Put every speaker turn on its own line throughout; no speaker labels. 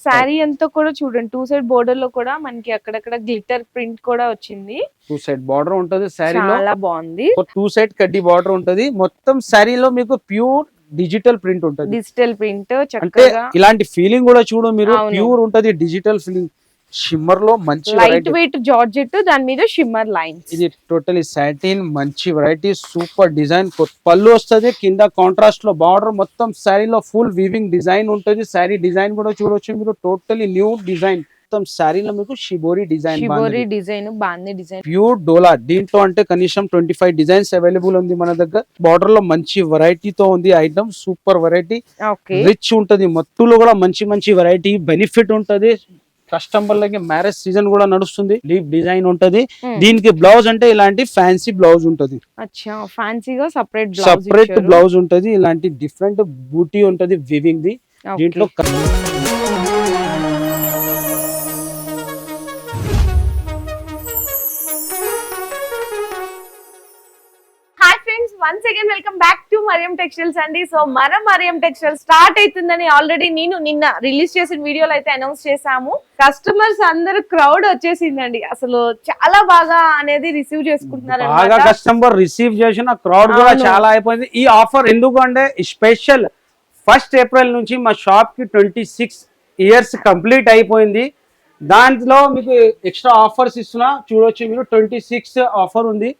శారీ అంతా కూడా చూడండి 2 సైడ్ బోర్డర్ లో కూడా మనకి అక్కడక్కడ గ్లిటర్ ప్రింట్ కూడా వచ్చింది.
2 సైడ్ బార్డర్ ఉంటది శారీలో.
చాలా బాగుంది.
2 సైడ్ కడ్డీ బార్డర్ ఉంటది. మొత్తం శారీలో మీకు ప్యూర్ డిజిటల్ ప్రింట్ ఉంటది.
డిజిటల్ ప్రింట్
అంటే
చక్కగా
ఇలాంటి ఫీలింగ్ కూడా చూడు మీరు, ప్యూర్ ఉంటది డిజిటల్ ఫీలింగ్. షిమ్మర్ లో మంచి
లైట్ వెయిట్ జార్జెట్, దాని మీద షిమ్మర్ లైన్స్.
ఇది టోటలీ సాటిన్, మంచి వెరైటీ, సూపర్ డిజైన్. పళ్ళు వస్తుంది, కింద కాంట్రాస్ట్ లో బార్డర్, మొత్తం శారీలో ఫుల్ వీవింగ్ డిజైన్ ఉంటుంది. శారీ డిజైన్ కూడా చూడొచ్చు మీరు, టోటలీ న్యూ డిజైన్. మొత్తం శారీలో మీకు షిబోరి డిజైన్,
బాంది డిజైన్,
ప్యూర్ డోలా. దీంట్లో అంటే కనీసం 25 డిజైన్స్ అవైలబుల్ ఉంది మన దగ్గర. బార్డర్ లో మంచి వెరైటీతో ఉంది ఐటమ్, సూపర్ వెరైటీ, రిచ్ ఉంటది. మొత్తంలో కూడా మంచి మంచి వెరైటీ, బెనిఫిట్ ఉంటది. కస్టమర్లకి మ్యారేజ్ సీజన్ కూడా నడుస్తుంది. లీఫ్ డిజైన్ ఉంటది. దీనికి బ్లౌజ్ అంటే ఇలాంటి ఫ్యాన్సీ బ్లౌజ్ ఉంటది.
ఫ్యాన్సీగా
సపరేట్ బ్లౌజ్ ఉంటది. ఇలాంటి డిఫరెంట్ బూటీ ఉంటది వివింగ్ ది. దీంట్లో
once again welcome back to Mariam textiles అండి. సో మన మరియం టెక్స్టైల్ స్టార్ట్ అవుతుందని ఆల్రెడీ నేను నిన్న రిలీజ్ చేసిన వీడియోలో అయితే అనౌన్స్ చేసాము. కస్టమర్స్ అందరూ క్రౌడ్ వచ్చేసిందండి. అసలు చాలా బాగా అనేది రిసీవ్ చేసుకుంటున్నారు.
బాగా కస్టమర్ రిసీవ్ చేసిన క్రౌడ్ కూడా చాలా అయిపోయింది. ఈ ఆఫర్ ఎందుకంటే స్పెషల్ 1 ఏప్రిల్ నుంచి మా షాప్ కి 26 ఇయర్స్ కంప్లీట్ అయిపోయింది. దాంట్లో మీకు ఎక్స్ట్రా ఆఫర్స్ ఇస్తున్నా, చూడొచ్చు మీరు. 26 ఆఫర్ ఉంది.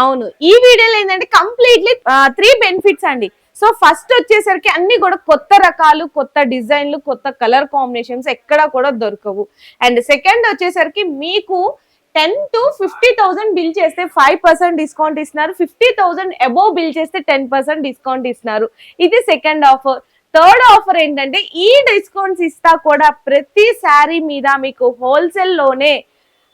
అవును, ఈ వీడియోలో ఏంటంటే కంప్లీట్లీ 3 బెనిఫిట్స్ అండి. సో ఫస్ట్ వచ్చేసరికి అన్ని కూడా కొత్త రకాలు, కొత్త డిజైన్లు, కొత్త కలర్ కాంబినేషన్స్ ఎక్కడా కూడా దొరకవు. అండ్ సెకండ్ వచ్చేసరికి మీకు 10 to 50,000 బిల్ చేస్తే 5% డిస్కౌంట్ ఇస్తున్నారు. 50,000 అబోవ్ బిల్ చేస్తే 10% డిస్కౌంట్ ఇస్తున్నారు. ఇది సెకండ్ ఆఫర్. థర్డ్ ఆఫర్ ఏంటంటే ఈ డిస్కౌంట్స్ ఇస్తా కూడా ప్రతి శారీ మీద మీకు హోల్సేల్ లోనే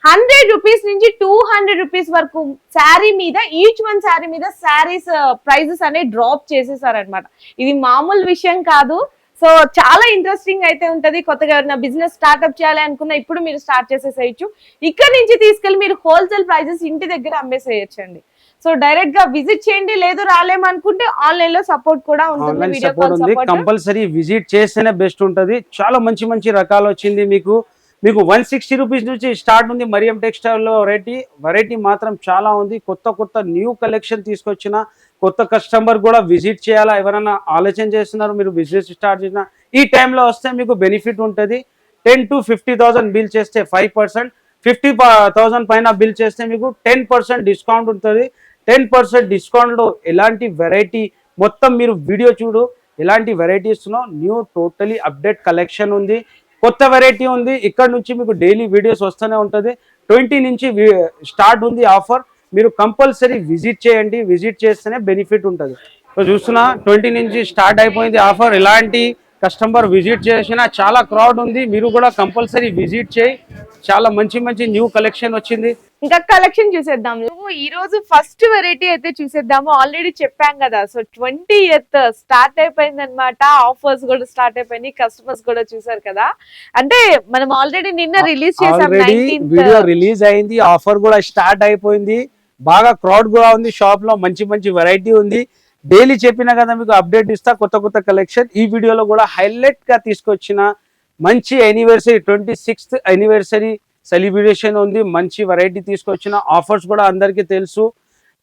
100 రూపీస్ నుంచి 200 రూపీస్ వరకు శారీ మీద, ఈచ్ వన్ శారీ మీద శారీస్ ప్రైజెస్ అనేవి డ్రాప్ చేసేసారనమాట. ఇది మామూలు విషయం కాదు. సో చాలా ఇంట్రెస్టింగ్ అయితే ఉంటది. కొత్తగా ఎవరైనా బిజినెస్ స్టార్ట్అప్ చేయాలి అనుకున్నా ఇప్పుడు మీరు స్టార్ట్ చేసేసేయచ్చు. ఇక్కడ నుంచి తీసుకెళ్లి మీరు హోల్సేల్ ప్రైజెస్ ఇంటి దగ్గర అమ్మేసేయచ్చండి. సో డైరెక్ట్ గా విజిట్ చేయండి. లేదు రాలేమనుకుంటే ఆన్లైన్ లో సపోర్ట్ కూడా ఉంటుంది. Video call support
compulsory visit చేస్తేనే బెస్ట్ ఉంటది. చాలా మంచి మంచి రకాలు వచ్చింది మీకు. 160 రూపీస్ నుంచి స్టార్ట్ ఉంది మరియం టెక్స్టైల్ లో. వెరైటీ మాత్రం చాలా ఉంది. కొత్త న్యూ కలెక్షన్ తీసుకొచ్చిన కొత్త కస్టమర్ కూడా విజిట్ చేయాలా. ఎవరైనా ఆలోచన చేస్తున్నారు మీరు బిజినెస్ స్టార్ట్ చేసిన, ఈ టైంలో వస్తే మీకు బెనిఫిట్ ఉంటుంది. 10 to 50,000 బిల్ చేస్తే 5%, 50,000 పైన బిల్ చేస్తే మీకు 10% డిస్కౌంట్ ఉంటుంది. 10% డిస్కౌంట్ లో ఎలాంటి వెరైటీ మొత్తం మీరు వీడియో చూడు, ఎలాంటి varieties new totally update collection ఉంది. కొత్త వెరైటీ ఉంది. ఇక్కడ నుంచి మీకు డైలీ వీడియోస్ వస్తూనే ఉంటుంది. 20 నుంచి స్టార్ట్ ఉంది ఆఫర్. మీరు కంపల్సరీ విజిట్ చేయండి. విజిట్ చేస్తేనే బెనిఫిట్ ఉంటుంది. సో చూస్తున్నా 20 నుంచి స్టార్ట్ అయిపోయింది ఆఫర్. ఎలాంటి కస్టమర్ విజిట్ చేసినా చాలా క్రౌడ్ ఉంది. మీరు కూడా కంపల్సరీ విజిట్ చేయి. చాలా మంచి మంచి న్యూ కలెక్షన్ వచ్చింది.
ఇంకా కలెక్షన్ చూసేద్దాము. ఈ రోజు ఫస్ట్ వెరైటీ అయితే చూసేద్దాము. ఆల్రెడీ చెప్పాం కదా. సో 20th స్టార్ట్ అయిపోయింది అనమాట. ఆఫర్స్ కూడా స్టార్ట్ అయిపోయింది. కస్టమర్స్ కూడా చూసారు కదా. అంటే మనం ఆల్రెడీ నిన్న రిలీజ్ చేసాం.
వీడియో రిలీజ్ అయింది, ఆఫర్ కూడా స్టార్ట్ అయిపోయింది. బాగా క్రౌడ్ కూడా ఉంది. షాప్ లో మంచి మంచి వెరైటీ ఉంది. డైలీ చెప్పినా కదా మీకు అప్డేట్ ఇస్తా కొత్త కలెక్షన్. ఈ వీడియోలో కూడా హైలైట్ గా తీసుకొచ్చిన మంచి యానివర్సరీ 26th యానివర్సరీ సెలబ్రేషన్ ఉంది. మంచి వెరైటీ తీసుకొచ్చిన ఆఫర్స్ కూడా అందరికీ తెలుసు.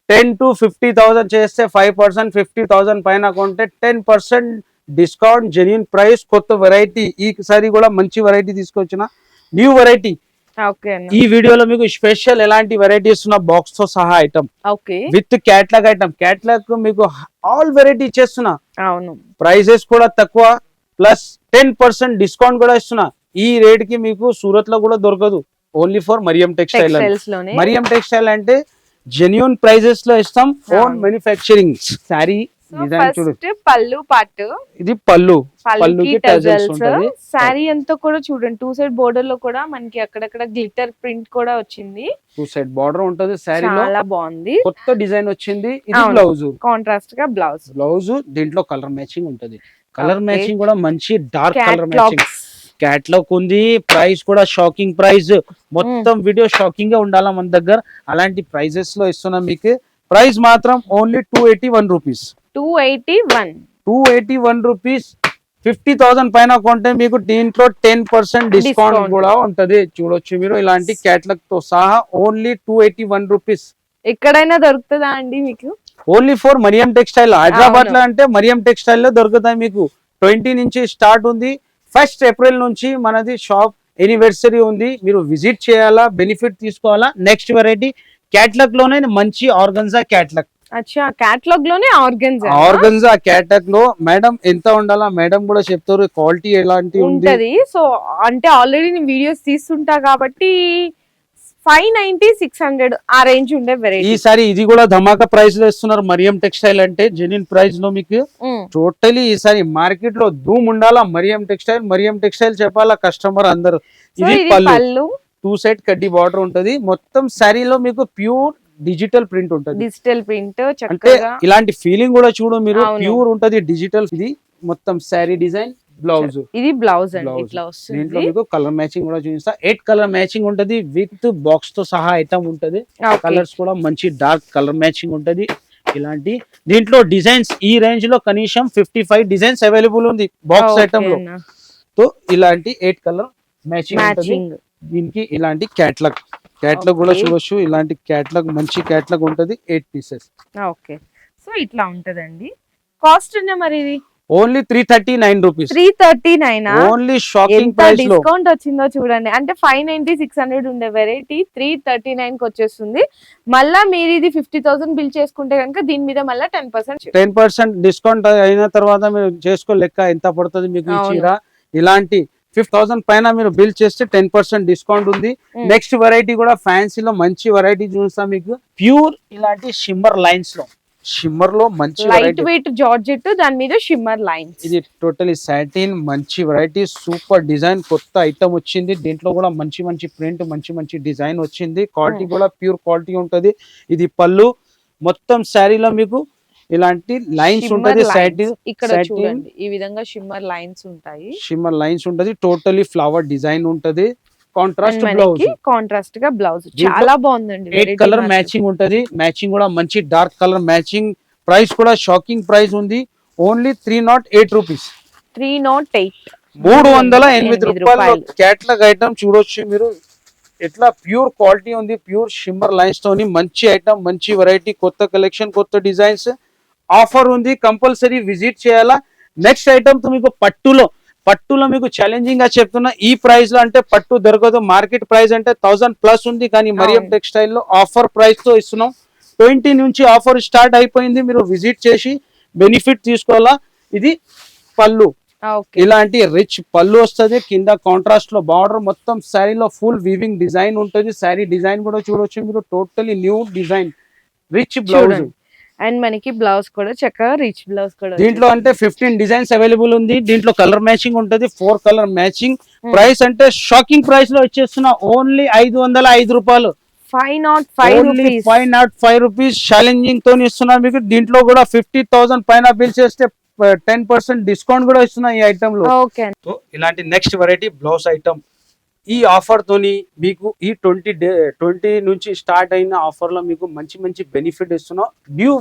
10 to 50,000 చేస్తే 5%, 50,000 పైన కొంటే 10% డిస్కౌంట్, జెన్యూన్ ప్రైస్, కొత్త వెరైటీ. ఈసారి కూడా మంచి వెరైటీ తీసుకొచ్చిన న్యూ వెరైటీ. ఈ వీడియోలో మీకు స్పెషల్ ఎలాంటి వెరైటీస్ ఉన్న బాక్స్ తో సహా item with catalogue item. Catalogue మీకు ఆల్ వెరైటీ ఇచ్చేస్తున్నా. ప్రైజెస్ కూడా తక్కువ, ప్లస్ 10% డిస్కౌంట్ కూడా ఇస్తున్నా. ఈ రేట్ కి మీకు సూరత్ లో కూడా దొరకదు. Only for Mariam textile. Mariam textile అంటే జెన్యూన్ ప్రైజెస్ లో ఇస్తాం. Own manufacturing. Sari
pallu part,
ఇది పళ్ళు.
శారీ అంతా కూడా చూడండి 2 సైడ్ బోర్డర్ లో కూడా మనకి అక్కడక్కడ గ్లిటర్ ప్రింట్ కూడా వచ్చింది.
2 సైడ్ బార్డర్ ఉంటది. శారీ
చాలా బాగుంది.
కొత్త డిజైన్ వచ్చింది. ఇది బ్లౌజ్,
కాంట్రాస్ట్ గా బ్లౌజ్.
దీంట్లో కలర్ మ్యాచింగ్ ఉంటది. కలర్ మ్యాచింగ్ కూడా మంచి డార్క్ కలర్ మ్యాచింగ్. క్యాట్లాగ్ ఉంది. ప్రైస్ కూడా షాకింగ్ ప్రైస్. మొత్తం వీడియో షాకింగ్ గా ఉండాలా మన దగ్గర. అలాంటి ప్రైజెస్ లో ఇస్తున్నాం మీకు. ప్రైస్ మాత్రం ఓన్లీ 281 రూపీస్.
281
రూపీస్. 50,000 పైన కొంటే మీకు దీంట్లో 10% డిస్కౌంట్
Discount.
కూడా ఉంటది. చూడొచ్చు మీరు ఇలాంటి క్యాటలాగ్ తో సహా ఓన్లీ 281 రూపీస్.
ఎక్కడైనా దొరుకుతుందా అండి మీకు?
Only for Mariam textile. Hyderabad లో
అవును.
అంటే మరియం టెక్స్టైల్ లో దొరుకుతాయి మీకు. 20 నుంచి స్టార్ట్ ఉంది. 1st ఏప్రిల్ నుంచి మనది షాప్ యానివర్సరీ ఉంది. మీరు విజిట్ చేయాలా, బెనిఫిట్ తీసుకోవాలా. నెక్స్ట్ వెరైటీ క్యాటలాగ్ లోనే మంచి ఆర్గన్జా క్యాటలాగ్.
అచ్చా, క్యాటలాగ్ లోనే ఆర్గన్స్
ఆర్గన్జా క్యాటలాగ్ లో మేడం ఎంత ఉండాలా మేడం కూడా చెప్తారు, క్వాలిటీ ఎలాంటి ఉంది.
ఉంటది. సో అంటే ఆల్రెడీ నేను వీడియోస్ తీస్తుంటా కాబట్టి 590 600 ఆ రేంజ్ ఉండే వెరైటీ.
ఈసారి ఇది కూడా ధమాకా ప్రైస్ లో ఇస్తున్నారు మరియం టెక్స్టైల్ అంటే జెన్యూన్ ప్రైస్ లో మీకు. టోటలీ ఈసారి మార్కెట్ లో ధూమ్ ఉండాలా మరియం టెక్స్టైల్ చెప్పాలా కస్టమర్ అందరు. ఇది పళ్ళు 2 సైడ్ కడ్డీ బార్డర్ ఉంటది. మొత్తం శారీలో మీకు ప్యూర్ డిజిటల్ ప్రింట్ ఉంటది.
డిజిటల్ ప్రింట్
అంటే
చక్కగా
ఇలాంటి ఫీలింగ్ కూడా చూడు మీరు,
అవును.
ప్యూర్ ఉంటది డిజిటల్. ఇది మొత్తం శారీ డిజైన్, బ్లౌజ్.
ఇది బ్లౌజ్ అండి,
Blouse.
ఇట్లా
దీంట్లో
వస్తుంది.
మీకు కలర్ మ్యాచింగ్ కూడా చూపిస్తా. 8 కలర్ మ్యాచింగ్ ఉంటది విత్ బాక్స్ తో సహా ఐటమ్ ఉంటది.
Okay.
కలర్స్ కూడా మంచి డార్క్ కలర్ మ్యాచింగ్ ఉంటది. ఇలాంటి దీంట్లో డిజైన్స్ ఈ రేంజ్ లో కనీసం 55 డిజైన్స్ అవైలబుల్ ఉంది బాక్స్ ఐటమ్ లో. సో ఇలాంటి 8 కలర్ మ్యాచింగ్ ఉంటది.
మ్యాచింగ్
దీనికి ఇలాంటి క్యాటలాగ్ కూడా చూడొచ్చు. ఇలాంటి క్యాటలాగ్ మంచి క్యాటలాగ్ ఉంటది. 8 పీసెస్.
ఓకే, సో ఇట్లా ఉంటదండి. కాస్ట్ మరి ఇది
ఓన్లీ 339 రూపీస్.
339.
ఓన్లీ షాకింగ్
ఎంత
ప్రైస్ లో.
డిస్కౌంట్ వచ్చిందో చూడండి. అంటే 590 600 ఉండే వెరైటీ 339 కి వచ్చేస్తుంది. మళ్ళా మీరు ఇది 50,000 బిల్ చేసుకుంటే కనుక దీని మీద మళ్ళీ
10% డిస్కౌంట్ అయిన తర్వాత మీరు చేసుకో లెక్క ఎంత పడుతుంది మీకు ఈ
అవును.
చీర. ఇలాంటి 50,000 పైన మీరు బిల్ చేస్తే 10% డిస్కౌంట్ ఉంది. నెక్స్ట్ వెరైటీ కూడా ఫ్యాన్సీలో మంచి వెరైటీ చూస్తాం మీకు. ప్యూర్ ఇలాంటి షిమ్మర్ లైన్స్ లో, షిమ్మర్ లో మంచి
లైట్
వెరైటీ.
వెయిట్ జార్జెట్, దాని మీద షిమ్మర్ లైన్స్.
ఇది టోటలీ సాటిన్ మంచి వెరైటీ, సూపర్ డిజైన్, కొత్త ఐటమ్ వచ్చింది. దీంట్లో కూడా మంచి ప్రింట్, మంచి డిజైన్ వచ్చింది. క్వాలిటీ కూడా ప్యూర్ క్వాలిటీ ఉంటది. ఇది పళ్ళు. మొత్తం శారీలో మీకు ఇలాంటి లైన్స్ ఉంటది. సాటిన్
ఇక్కడ చూడండి, ఈ విధంగా షిమ్మర్ లైన్స్ ఉంటాయి.
టోటలీ ఫ్లవర్ డిజైన్ ఉంటది. కాంట్రాస్ట్ బ్లౌజ్,
కాంట్రాస్ట్ గా బ్లౌజ్ చాలా బాగుందండి.
8 కలర్ మ్యాచింగ్ ఉంటది. మ్యాచింగ్ కూడా మంచి డార్క్ కలర్ మ్యాచింగ్. ప్రైస్ కూడా షాకింగ్ ప్రైస్ ఉంది. Only 308 rupees.
308
308 రూపాయలు. క్యాటలాగ్ ఐటమ్ చూడొచ్చు మీరు. ఎట్లా ప్యూర్ క్వాలిటీ ఉంది. ప్యూర్ షిమ్మర్ లైన్స్ తోని మంచి ఐటమ్, మంచి వెరైటీ, కొత్త కలెక్షన్, కొత్త డిజైన్స్. ఆఫర్ ఉంది, కంపల్సరీ విజిట్ చేయాలా. నెక్స్ట్ ఐటమ్ మీకు పట్టులో మీకు ఛాలెంజింగ్ గా చెప్తున్నా. ఈ ప్రైస్ లో అంటే పట్టు దొరకదు. మార్కెట్ ప్రైస్ అంటే 1000+ ఉంది. కానీ మరియం టెక్స్టైల్ లో ఆఫర్ ప్రైస్ తో ఇస్తున్నాం. 20 నుంచి ఆఫర్ స్టార్ట్ అయిపోయింది. మీరు విజిట్ చేసి బెనిఫిట్ తీసుకోవాలా. ఇది పళ్ళు. ఇలాంటి రిచ్ పళ్ళు వస్తుంది. కింద కాంట్రాస్ట్ లో బార్డర్, మొత్తం శారీలో ఫుల్ వీవింగ్ డిజైన్ ఉంటుంది. శారీ డిజైన్ కూడా చూడొచ్చు మీరు. Totally new design, rich blouse.
And మనకి బ్లౌజ్ కూడా చక్కగా రిచ్ బ్లౌజ్ కూడా.
దీంట్లో అంటే 15 డిజైన్స్ అవైలబుల్ ఉంది. దీంట్లో కలర్ మ్యాచింగ్ ఉంటది. 4 కలర్ మ్యాచింగ్. ప్రైస్ అంటే షాకింగ్ ప్రైస్ లో వచ్చేస్తున్నా. ఓన్లీ 505 రూపాయలు. 505 రూపీస్ ఛాలెంజింగ్ తో ఇస్తున్నా మీకు. దీంట్లో కూడా 50,000 పైన బిల్ చేస్తే 10% డిస్కౌంట్ కూడా ఇస్తున్నా ఈ ఐటమ్ లో. సో ఇలాంటి నెక్స్ట్ వెరైటీ బ్లౌజ్ ఐటమ్. ఈ ఆఫర్ తోని మీకు ఈ 20 నుంచి స్టార్ట్ అయిన ఆఫర్ లో మీకు మంచి బెనిఫిట్ ఇస్తున్నాం. న్యూ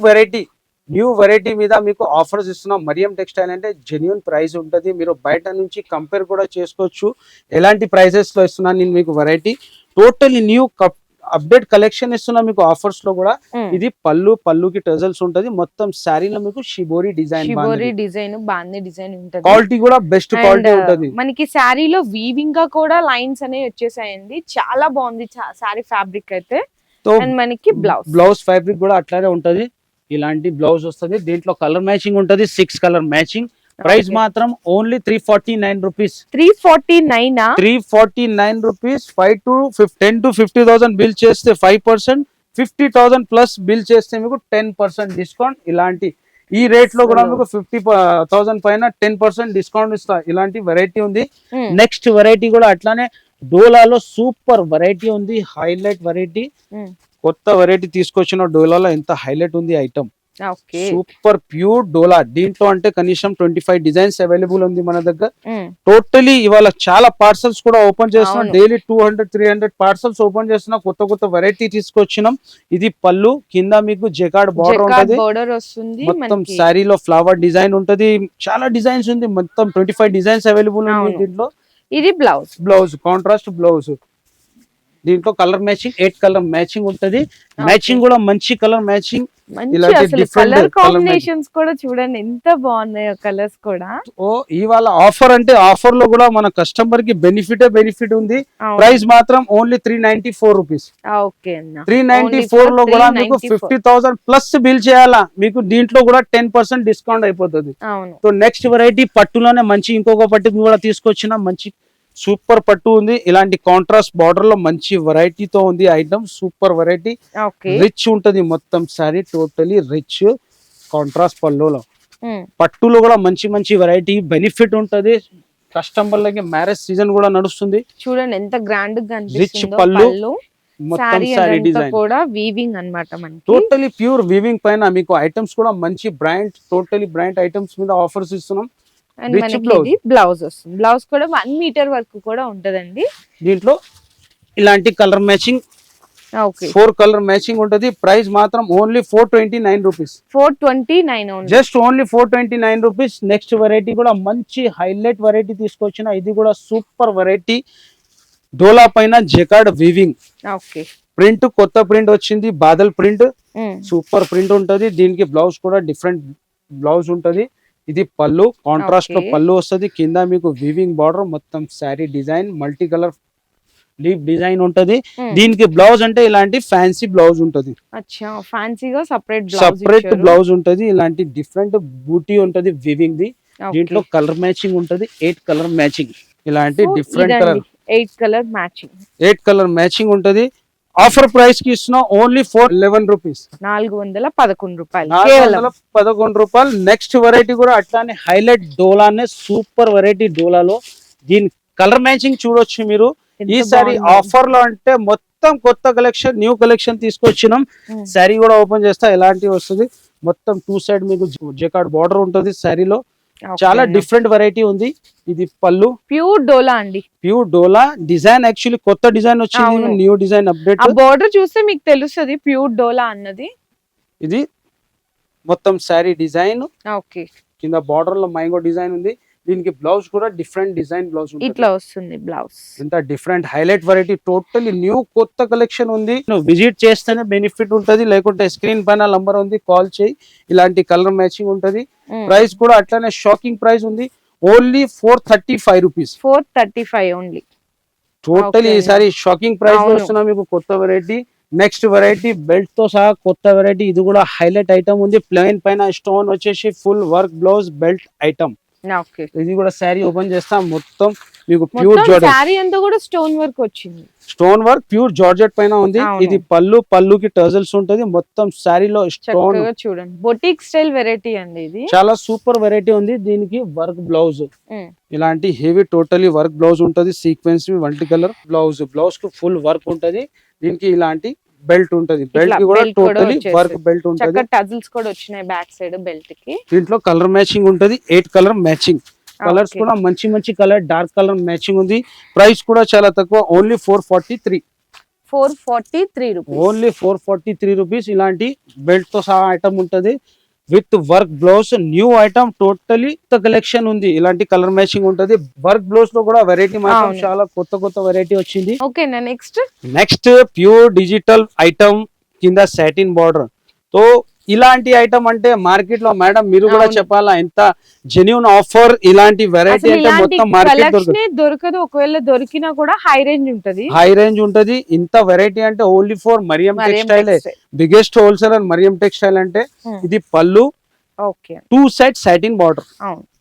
వెరైటీ మీద మీకు ఆఫర్స్ ఇస్తున్నాం. మరియం టెక్స్టైల్ అంటే జెన్యూన్ ప్రైస్ ఉంటది. మీరు బయట నుంచి కంపేర్ కూడా చేసుకోవచ్చు. ఎలాంటి ప్రైసెస్ లో ఇస్తున్నాను నేను మీకు variety. Totally new update collection ఇస్తున్నా మీకు ఆఫర్స్ లో కూడా. ఇది పళ్ళుకి టజల్స్ ఉంటది. మొత్తం శారీలో మీకు షిబోరి డిజైన్,
బాందీ డిజైన్ ఉంటది.
క్వాలిటీ కూడా బెస్ట్ క్వాలిటీ ఉంటది.
మనకి శారీలో వీవింగ్ గా కూడా లైన్స్ అనేవి వచ్చేసాయండి. చాలా బాగుంది శారీ ఫ్యాబ్రిక్ అయితే. మనకి
బ్లౌజ్ ఫ్యాబ్రిక్ కూడా అట్లానే ఉంటది. ఇలాంటి బ్లౌజ్ వస్తుంది. దీంట్లో కలర్ మ్యాచింగ్ ఉంటది. 6 కలర్ మ్యాచింగ్. ప్రైస్ మాత్రం only 349 rupees. 349 rupees. 10 to 50,000 bill చేస్తే 5%, 50,000 ప్లస్ బిల్ చేస్తే మీకు 10% డిస్కౌంట్. ఇలాంటి ఈ రేట్ లో కూడా మీకు 50,000 పైన 10% డిస్కౌంట్ ఇస్తా. ఇలాంటి వెరైటీ ఉంది. నెక్స్ట్ వెరైటీ కూడా అట్లానే డోలాలో సూపర్ వెరైటీ ఉంది. హైలైట్ వెరైటీ, కొత్త వెరైటీ తీసుకొచ్చిన డోలాలో ఎంత హైలైట్ ఉంది ఐటమ్.
ఓకే.
సూపర్ ప్యూర్ డోలా. దీంట్లో అంటే కనీసం 25 డిజైన్స్ అవైలబుల్ ఉంది మన దగ్గర. టోటలీ ఇవాళ చాలా పార్సల్స్ కూడా ఓపెన్ చేస్తున్నాం.
అవును.
డైలీ 200-300 పార్సల్స్ ఓపెన్ చేస్తున్నాం. కొత్త కొత్త వెరైటీ తీసుకొచ్చినాం. ఇది పళ్ళు, కింద మీకు జెకార్డ్ బార్డర్ ఉంటది.
బోర్డర్ వస్తుంది
మొత్తం
మనకి.
శారీలో ఫ్లవర్ డిజైన్ ఉంటది. చాలా డిజైన్స్ ఉంది. మొత్తం 25 డిజైన్స్ అవైలబుల్ ఉంది
అవును.
దీంట్లో.
ఇది బ్లౌజ్.
Blouse contrast blouse. దీంట్లో కలర్ మ్యాచింగ్ 8 కలర్ మ్యాచింగ్ ఉంటది. మ్యాచింగ్ కూడా మంచి కలర్ మ్యాచింగ్.
మంచి
ఇలాంటి
అసలు
different
కలర్
colour
కాంబినేషన్స్ కూడా చూడండి ఎంత బాగున్నాయో కలర్స్ కూడా.
ఓ ఇవాళ ఆఫర్ అంటే ఆఫర్ లో కూడా మన కస్టమర్ కి బెనిఫిట్ ఉంది.
అవును.
ప్రైస్ మాత్రం ఓన్లీ 394 రూపీస్.
ఓకే అన్న.
394 లో కూడా మీకు 50,000 ప్లస్ బిల్ చేయాలా. మీకు దీంట్లో కూడా 10% డిస్కౌంట్ అయిపోతుంది.
అవును.
సో నెక్స్ట్ వెరైటీ పట్టులోనే మంచి ఇంకొక పట్టు కూడా తీసుకొచ్చిన మంచి సూపర్ పట్టు ఉంది. ఇలాంటి కాంట్రాస్ట్ బార్డర్ లో మంచి వెరైటీతో ఉంది item. Super variety.
Okay.
Rich ఉంటది మొత్తం సారీ. టోటలీ రిచ్ కాంట్రాస్ట్ పళ్ళులో. పట్టులో కూడా మంచి మంచి వెరైటీ బెనిఫిట్ ఉంటది. కస్టమర్లకి మ్యారేజ్ సీజన్ కూడా నడుస్తుంది.
చూడండి ఎంత గ్రాండ్ గా
రిచ్
కనిపిస్తుందో
పళ్ళు,
పళ్ళు.
మొత్తం
సారీ
సారీ
అంతా
డిజైన్
కూడా వీవింగ్ అన్నమాట మనకి.
టోటలీ ప్యూర్ వీవింగ్ పైన మీకు ఐటమ్స్ కూడా మంచి బ్రాండ్, టోటలీ బ్రాండ్ ఐటమ్స్ మీద ఆఫర్స్ ఇస్తున్నాం.
అండ్
Rich
మనకి
blouse.
ఇది బ్లౌజ్ వస్తుంది. బ్లౌజ్ కూడా 1 మీటర్ వరకు కూడా ఉంటదండి.
దీంట్లో ఇలాంటి colour matching
okay.
4 colour matching ఉంటది. ప్రైస్ మాత్రం only 429 rupees.
429 only.
Just only 429 rupees. Next variety కూడా మంచి హైలైట్ వెరైటీ తీసుకొచ్చిన. ఇది కూడా సూపర్ వెరైటీ. డోలా పైన జెకార్డ్ వీవింగ్
ఓకే.
ప్రింట్, కొత్త ప్రింట్ వచ్చింది. బాదల్ ప్రింట్, సూపర్ ప్రింట్ ఉంటది. దీనికి బ్లౌజ్ కూడా డిఫరెంట్ బ్లౌజ్ ఉంటది. ఇది పళ్ళు, కాంట్రాస్ట్ లో
Okay.
పళ్ళు వస్తుంది. కింద మీకు వీవింగ్ బార్డర్, మొత్తం sari design multi colour leaf design ఉంటది. దీనికి బ్లౌజ్ అంటే ఇలాంటి ఫ్యాన్సీ బ్లౌజ్ ఉంటది.
అచ్చా ఫ్యాన్సీగా సెపరేట్
సపరేట్ బ్లౌజ్ ఉంటది. ఇలాంటి డిఫరెంట్ బూటీ ఉంటది వీవింగ్ ది. దీంట్లో కలర్ మ్యాచింగ్ ఉంటది. 8 కలర్ మ్యాచింగ్. ఇలాంటి different colour
8 colour matching.
8 colour matching ఉంటది. ఆఫర్ ప్రైస్ కి ఇస్తున్నాం ఓన్లీ 411 రూపీస్.
411 రూపాయలు.
411 రూపాయలు. నెక్స్ట్ వెరైటీ కూడా అట్లానే హైలైట్ డోలానే సూపర్ వెరైటీ. డోలాలో దీని కలర్ మ్యాచింగ్ చూడొచ్చు మీరు. ఈసారి ఆఫర్ లో అంటే మొత్తం కొత్త కలెక్షన్, న్యూ కలెక్షన్ తీసుకొచ్చినాం. శారీ కూడా ఓపెన్ చేస్తా ఎలాంటి వస్తుంది. మొత్తం 2 సైడ్ మీకు జెకార్డ్ బార్డర్ ఉంటుంది శారీలో. చాలా డిఫరెంట్ వెరైటీ ఉంది. ఇది పళ్ళు,
ప్యూర్ డోలా అండి.
ప్యూర్ డోలా డిజైన్. యాక్చువల్లీ కొత్త డిజైన్ వచ్చింది, న్యూ డిజైన్ అప్డేట్.
ఆ బోర్డర్ చూస్తే మీకు తెలుస్తుంది ప్యూర్ డోలా అన్నది.
ఇది మొత్తం శారీ డిజైన్.
ఓకే.
కింద బార్డర్ లో మ్యాంగో డిజైన్ ఉంది. దీనికి బ్లౌజ్ కూడా డిఫరెంట్ డిజైన్ బ్లౌజ్
ఇట్లా వస్తుంది బ్లౌజ్.
ఎంత different highlight variety. Totally new కొత్త కలెక్షన్ ఉంది. నువ్వు విజిట్ చేస్తేనే బెనిఫిట్ ఉంటది. లేకుంటే స్క్రీన్ పైన నంబర్ ఉంది, కాల్ చేయి. ఇలాంటి కలర్ మ్యాచింగ్ ఉంటది. ప్రైస్ కూడా అట్లానే షాకింగ్ ప్రైస్ ఉంది. Only 435 rupees.
435 ఓన్లీ.
టోటలీ ఈసారి షాకింగ్ ప్రైస్ వస్తున్నా మీకు కొత్త వెరైటీ. నెక్స్ట్ వెరైటీ బెల్ట్ తో సహా కొత్త వెరైటీ. ఇది కూడా హైలైట్ ఐటమ్ ఉంది. ప్లెయిన్ పైన స్టోన్ వచ్చేసి full work blouse belt item.
Okay.
ఇది కూడా శారీ ఓపెన్ చేస్తాం. మొత్తం మీకు ప్యూర్
మొత్తం
జార్జెట్.
శారీ అంతా కూడా స్టోన్ వర్క్ వచ్చింది.
స్టోన్ వర్క్ ప్యూర్ జార్జెట్ పైన ఉంది. ఇది పళ్ళు, పళ్ళుకి టజల్స్ ఉంటది. మొత్తం శారీలో స్టోన్.
చూడండి బొటిక్ స్టైల్ వెరైటీ అండి ఇది.
చాలా సూపర్ వెరైటీ ఉంది. దీనికి వర్క్ బ్లౌజ్ ఇలాంటి హెవీ టోటలీ వర్క్ బ్లౌజ్ ఉంటది. Sequence multi colour blouse. Blouse కు ఫుల్ వర్క్ ఉంటది. దీనికి ఇలాంటి బెల్ట్ ఉంటది. బెల్ట్ కి కూడా టోటలీ వర్క్ బెల్ట్ ఉంటది.
టజల్స్ కూడా వచ్చినాయి బ్యాక్ సైడ్ బెల్ట్ కి.
దీంట్లో కలర్ మ్యాచింగ్ ఉంటది. 8 కలర్ మ్యాచింగ్. కలర్స్ కూడా మంచి మంచి కలర్, డార్క్ కలర్ మ్యాచింగ్ ఉంది. ప్రైస్ కూడా చాలా తక్కువ. ఓన్లీ 443.
443 రూపీస్.
Only 443 rupees. ఇలాంటి బెల్ట్ తో సహా ఐటమ్ ఉంటది. With work blouse new item. Totally collection ఉంది. ఇలాంటి కలర్ మ్యాచింగ్ ఉంటది. వర్క్ బ్లౌజ్ లో కూడా వెరైటీ మాత్రం చాలా కొత్త కొత్త వెరైటీ వచ్చింది.
ఓకేనా. నెక్స్ట్
ప్యూర్ డిజిటల్ ఐటమ్ కింద సాటిన్ బార్డర్. సో ఇలాంటి ఐటమ్ అంటే మార్కెట్ లో మేడం మీరు కూడా చెప్పాలా ఎంత జెన్యూన్ ఆఫర్. ఇలాంటి వెరైటీ అంటే మొత్తం మార్కెట్
దొరకదు. ఒకవేళ దొరికినా కూడా హై రేంజ్ ఉంటది.
హై రేంజ్ ఉంటది. ఇంత వెరైటీ అంటే only for Mariam textile. Biggest wholesaler Mariam textile అంటే. ఇది పళ్ళు, 2 సైడ్ సాటిన్ బార్డర్.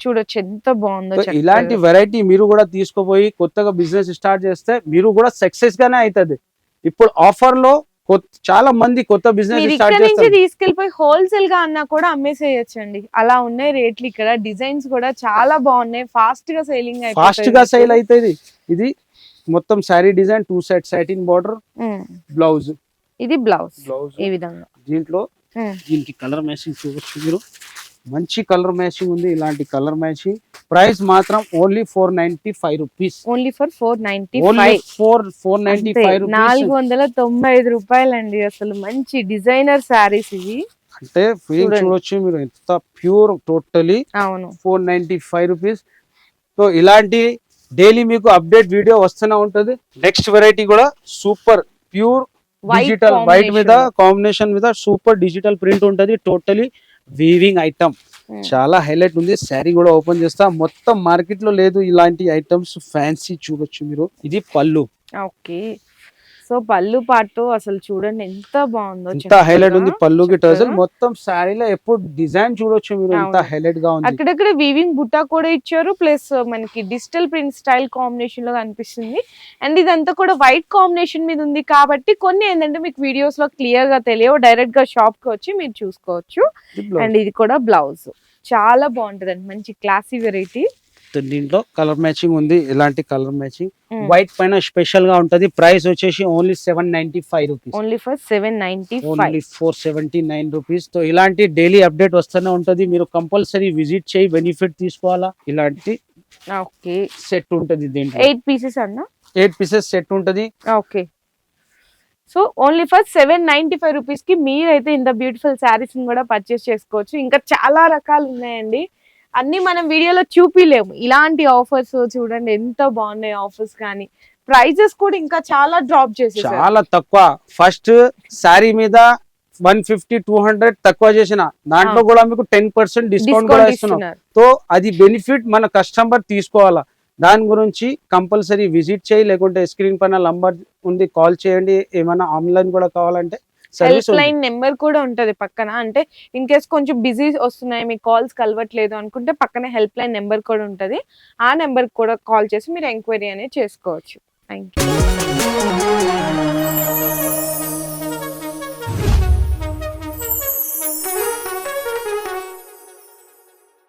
చూడొచ్చు ఎంత బాగుందో.
ఇలాంటి వెరైటీ మీరు కూడా తీసుకుపోయి కొత్తగా బిజినెస్ స్టార్ట్ చేస్తే మీరు కూడా సక్సెస్ గానే అవుతుంది. ఇప్పుడు ఆఫర్ లో చాలా మంది కొత్త బిజినెస్ స్టార్ట్ చేస్తారు.
తీసుకెళ్లిపోయి హోల్సేల్ గా అన్నా కూడా అమ్మేసేయచ్చండి. అలా ఉన్నాయి రేట్లు. ఇక్కడ డిజైన్స్ కూడా చాలా బాగున్నాయి. ఫాస్ట్ గా సేల్
అవుతుంది. ఇది మొత్తం sari design 2 side satin border. Blouse.
ఇది బ్లౌజ్ ఈ విధంగా.
దీంట్లో దీనికి కలర్ మ్యాచింగ్ చూడొచ్చు మీరు, మంచి కలర్ మ్యాచింగ్ ఉంది. ఇలాంటి కలర్ మ్యాచింగ్ ప్రైస్ మాత్రం only 495 rupees.
Only for 495.
Only 495 rupees,
495 రూపాయలండి. అసలు మంచి డిజైనర్ శారీస్ ఇవి.
అంటే ఫీలింగ్ చూడొచ్చు మీరు, ఎంత ప్యూర్ టోటలీ.
అవును,
495 రూపీస్. సో ఇలాంటి డైలీ మీకు అప్డేట్ వీడియో వస్తూనే ఉంటది. నెక్స్ట్ వెరైటీ కూడా సూపర్ ప్యూర్ డిజిటల్ వైట్ మీద కాంబినేషన్ మీద సూపర్ డిజిటల్ ప్రింట్ ఉంటది. టోటలీ వీవింగ్ ఐటమ్, చాలా హైలైట్ ఉంది. శారీ కూడా ఓపెన్ చేస్తా, మొత్తం మార్కెట్ లో లేదు ఇలాంటి ఐటమ్స్. ఫ్యాన్సీ చూడొచ్చు మీరు. ఇది పళ్ళు.
ఓకే, సో పళ్ళు పాటు అసలు చూడండి ఎంత బాగుందో,
ఎంత హైలైట్ ఉంది పళ్ళుకి టజల్. మొత్తం శారీలో ఎప్పుడు డిజైన్ చూడొచ్చు మీరు, ఎంత హైలైట్ గా ఉంది.
అక్కడక్కడ వీవింగ్ బుట్టా కూడా ఇచ్చారు, ప్లస్ మనకి డిజిటల్ ప్రింట్ స్టైల్ కాంబినేషన్ లో కనిపిస్తుంది. అండ్ ఇదంతా కూడా వైట్ కాంబినేషన్ మీద ఉంది కాబట్టి కొన్ని ఏంటంటే మీకు వీడియోస్ లో క్లియర్ గా తెలియవు, డైరెక్ట్ గా షాప్ కి వచ్చి మీరు చూసుకోవచ్చు. అండ్ ఇది కూడా బ్లౌజ్ చాలా బాగుంటది అండి, మంచి క్లాసీ వెరైటీ.
దీంట్లో కలర్ మ్యాచింగ్ ఉంది. ఇలాంటి కలర్ మ్యాచింగ్ వైట్ పైన స్పెషల్ గా ఉంటది. ప్రైస్ వచ్చేసి only 795 rupees.
Only for 795.
Only 479 rupees. తో ఇలాంటి డైలీ అప్డేట్ వస్తూనే ఉంటది. మీరు కంపల్సరీ విజిట్ చేయి, బెనిఫిట్ తీసుకోవాలా. ఇలాంటి
ఓకే
సెట్ ఉంటది. దీంట్లో
8 పీసెస్ అన్న,
8 పీసెస్ సెట్ ఉంటది.
Okay, so only for 795 rupees కి మీరైతే ఇంత బ్యూటిఫుల్ శారీస్ కూడా పర్చేస్ చేసుకోవచ్చు. ఇంకా చాలా రకాలు ఉన్నాయండి, అన్ని మనం వీడియోలో చూపిలేము. ఇలాంటి ఆఫర్స్ చూడండి ఎంత బాగున్నాయి ఆఫర్స్, కానీ ప్రైజెస్ కూడా ఇంకా చాలా డ్రాప్ చేసేసారు,
చాలా తక్కువ. ఫస్ట్ శారీ మీద 150-200 తక్కువ చేసిన దాంట్లో కూడా మీకు 10% డిస్కౌంట్ కూడా ఇస్తున్నాం. సో అది బెనిఫిట్ మన కస్టమర్ తీసుకోవాలా. దాని గురించి కంపల్సరీ విజిట్ చేయి, లేకుంటే స్క్రీన్ పైన నంబర్ ఉంది, కాల్ చేయండి. ఏమైనా ఆన్లైన్ కూడా కావాలంటే
హెల్ప్ లైన్ నెంబర్ కూడా ఉంటది పక్కన. అంటే ఇన్ కేస్ కొంచెం బిజీ వస్తున్నాయి, మీ కాల్స్ కలవట్లేదు అనుకుంటే పక్కన హెల్ప్ లైన్ నెంబర్ కూడా ఉంటది. ఆ నెంబర్ కూడా కాల్ చేసి మీరు ఎంక్వైరీ అనేది చేసుకోవచ్చు. Thank you.